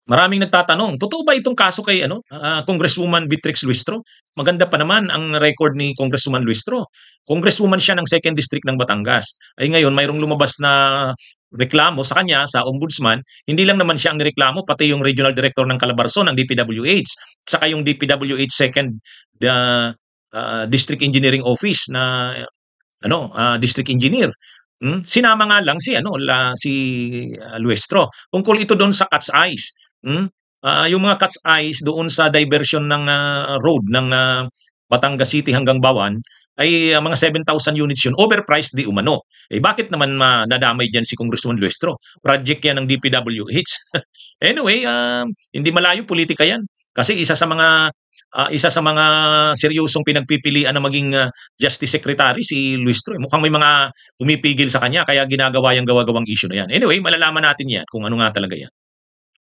Maraming nagtatanong, totoo ba itong kaso kay ano, Congresswoman Beatrix Luistro? Maganda pa naman ang record ni Congresswoman Luistro. Congresswoman siya ng 2nd District ng Batangas. Ay ngayon mayroong lumabas na reklamo sa kanya, sa ombudsman, hindi lang naman siya ang nireklamo, pati yung regional director ng Calabarzon ng DPWH, saka yung DPWH 2nd District Engineering Office na ano, district engineer. Sinama nga lang si ano, si Luestro. Tungkol ito doon sa Cat's Eyes. Hmm? Yung mga Cat's Eyes doon sa diversion ng road ng Batangas City hanggang Bawan ay mga 7,000 units yun. Overpriced di umano. Eh bakit naman nadamay diyan si Congressman Luestro? Project yan ng DPWH. Anyway, hindi malayo politika yan. Kasi isa sa mga seryosong pinagpipilian na maging Justice Secretary si Luistro. Mukhang may mga pumipigil sa kanya kaya ginagawa yung gawa-gawang issue na yan. Anyway, malalaman natin yan kung ano nga talaga yan.